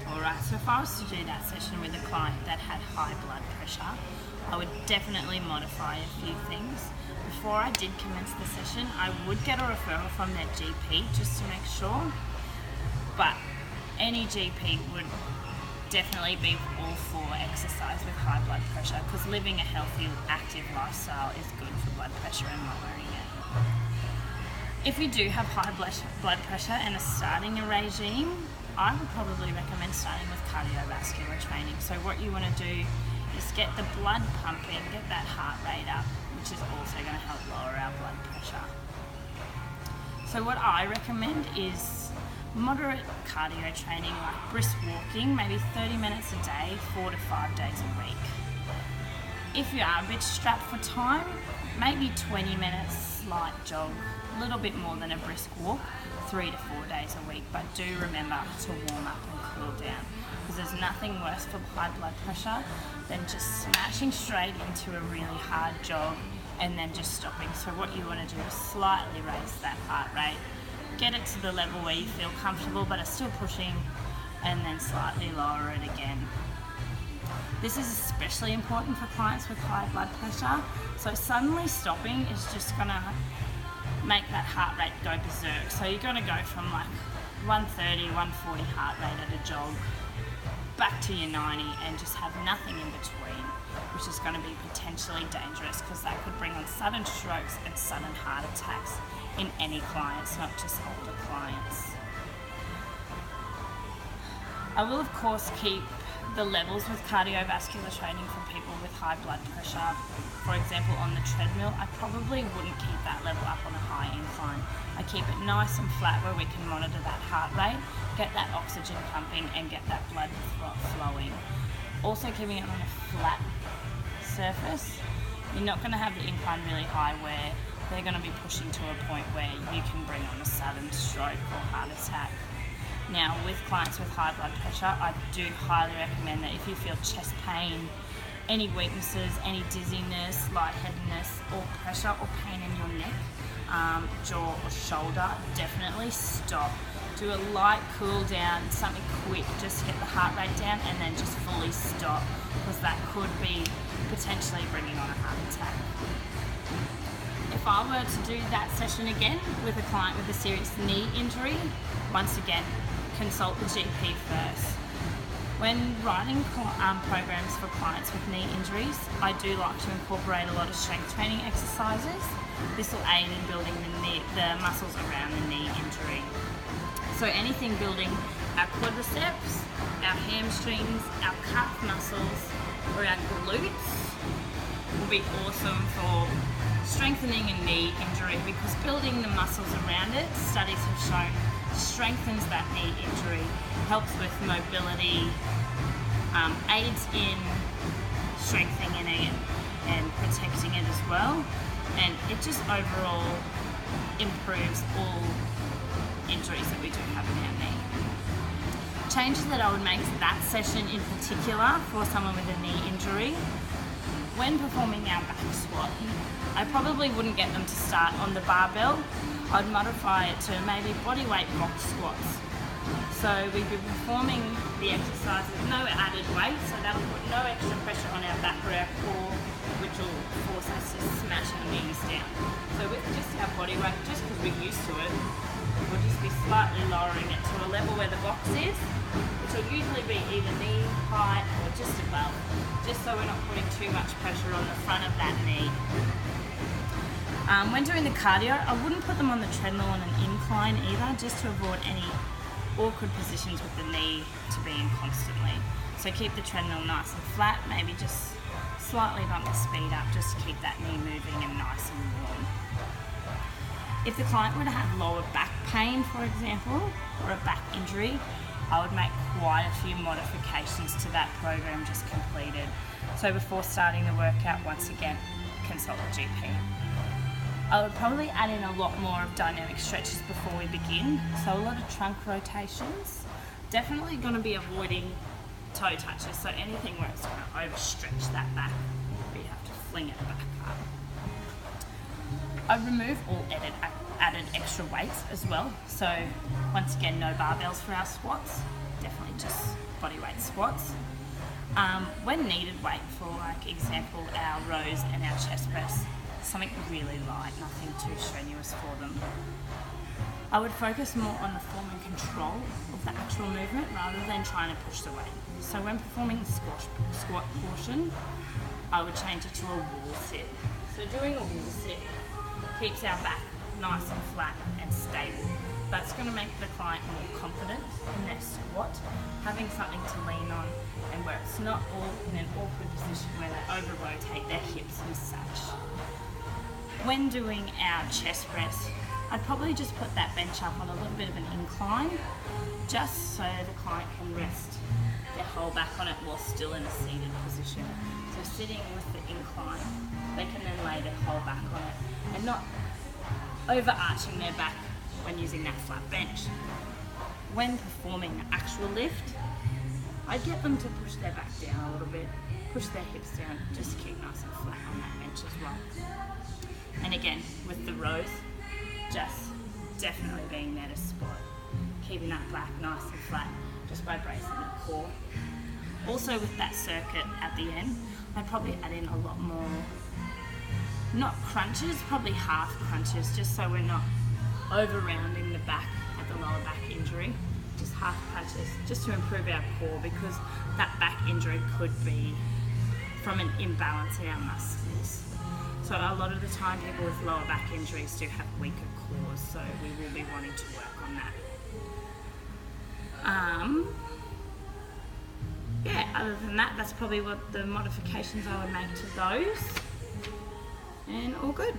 before, right? So if I was to do that session with a client that had high blood pressure, I would definitely modify a few things. Before I did commence the session, I would get a referral from their GP just to make sure, but any GP would definitely be all for exercise with high blood pressure, because living a healthy, active lifestyle is good for blood pressure and lowering it. If you do have high blood pressure and are starting a regime, I would probably recommend starting with cardiovascular training. So what you want to do is get the blood pumping, get that heart rate up, which is also going to help lower our blood pressure. So what I recommend is moderate cardio training, like brisk walking, maybe 30 minutes a day, 4 to 5 days a week. If you are a bit strapped for time, maybe 20 minutes light jog, a little bit more than a brisk walk, 3 to 4 days a week. But do remember to warm up and cool down, because there's nothing worse for high blood pressure than just smashing straight into a really hard jog and then just stopping. So what you want to do is slightly raise that heart rate, get it to the level where you feel comfortable but are still pushing, and then slightly lower it again. This is especially important for clients with high blood pressure. So suddenly stopping is just gonna make that heart rate go berserk. So you're gonna go from like 130, 140 heart rate at a jog back to your 90 and just have nothing in between, which is going to be potentially dangerous, because that could bring on sudden strokes and sudden heart attacks in any clients, not just older clients. I will of course keep the levels with cardiovascular training for people with high blood pressure. For example, on the treadmill, I probably wouldn't keep that level up on a high incline. I keep it nice and flat where we can monitor that heart rate, get that oxygen pumping and get that blood flowing. Also keeping it on a flat surface. You're not going to have the incline really high where they're going to be pushing to a point where you can bring on a sudden stroke or heart attack. Now, with clients with high blood pressure, I do highly recommend that if you feel chest pain, any weaknesses, any dizziness, lightheadedness, or pressure or pain in your neck, jaw or shoulder, definitely stop. Do a light cool down, something quick, just to get the heart rate down, and then just fully stop, because that could be potentially bringing on a heart attack. If I were to do that session again with a client with a serious knee injury, once again, consult the GP first. When writing programs for clients with knee injuries, I do like to incorporate a lot of strength training exercises. This will aid in building the muscles around the knee injury. So anything building our quadriceps, our hamstrings, our calf muscles, or our glutes will be awesome for strengthening a knee injury, because building the muscles around it, studies have shown, strengthens that knee injury, helps with mobility, aids in strengthening it and protecting it as well, and it just overall improves all injuries that we do have in our knee. Changes that I would make to that session in particular for someone with a knee injury: when performing our back squat, I probably wouldn't get them to start on the barbell. I'd modify it to maybe bodyweight box squats. So we'd be performing the exercise with no added weight, so that'll put no extra pressure on our back or our core, which will force us to smash our knees down. So with just our body weight, just because we're used to it, we'll just be slightly lowering it to a level where the box is, which will usually be either knee height or just above, just so we're not putting too much pressure on the front of that knee. When doing the cardio, I wouldn't put them on the treadmill on an incline either, just to avoid any awkward positions with the knee to be in constantly. So keep the treadmill nice and flat, maybe just slightly bump the speed up just to keep that knee moving and nice and warm. If the client were to have lower back pain, for example, or a back injury, I would make quite a few modifications to that program just completed. So before starting the workout, once again, consult the GP. I would probably add in a lot more of dynamic stretches before we begin. So a lot of trunk rotations. Definitely going to be avoiding toe touches. So anything where it's going to overstretch that back, we have to fling it back up. I remove all added extra weights as well. So once again, no barbells for our squats. Definitely just bodyweight squats. When needed weight, for like example our rows and our chest press, something really light, nothing too strenuous for them, I would focus more on the form and control of the actual movement rather than trying to push the weight. So when performing the squat portion, I would change it to a wall sit. So doing a wall sit keeps our back nice and flat and stable. That's going to make the client more confident in their squat, having something to lean on, and where it's not all in an awkward position where they over-rotate their hips and such. When doing our chest press, I'd probably just put that bench up on a little bit of an incline, just so the client can rest their whole back on it while still in a seated position. So sitting with the incline, they can then lay their whole back on it and not overarching their back when using that flat bench. When performing the actual lift, I'd get them to push their back down a little bit, push their hips down, just to keep nice and flat on that bench as well. And again, with the rows, just definitely being there to support, keeping that back nice and flat just by bracing the core. Also with that circuit at the end, I'd probably add in a lot more, not crunches, probably half crunches, just so we're not over rounding the back at the lower back injury. Just half crunches, just to improve our core, because that back injury could be from an imbalance in our muscles. So a lot of the time people with lower back injuries do have weaker cores, so we will be wanting to work on that. Yeah, other than that, that's probably what the modifications I would make to those. And all good.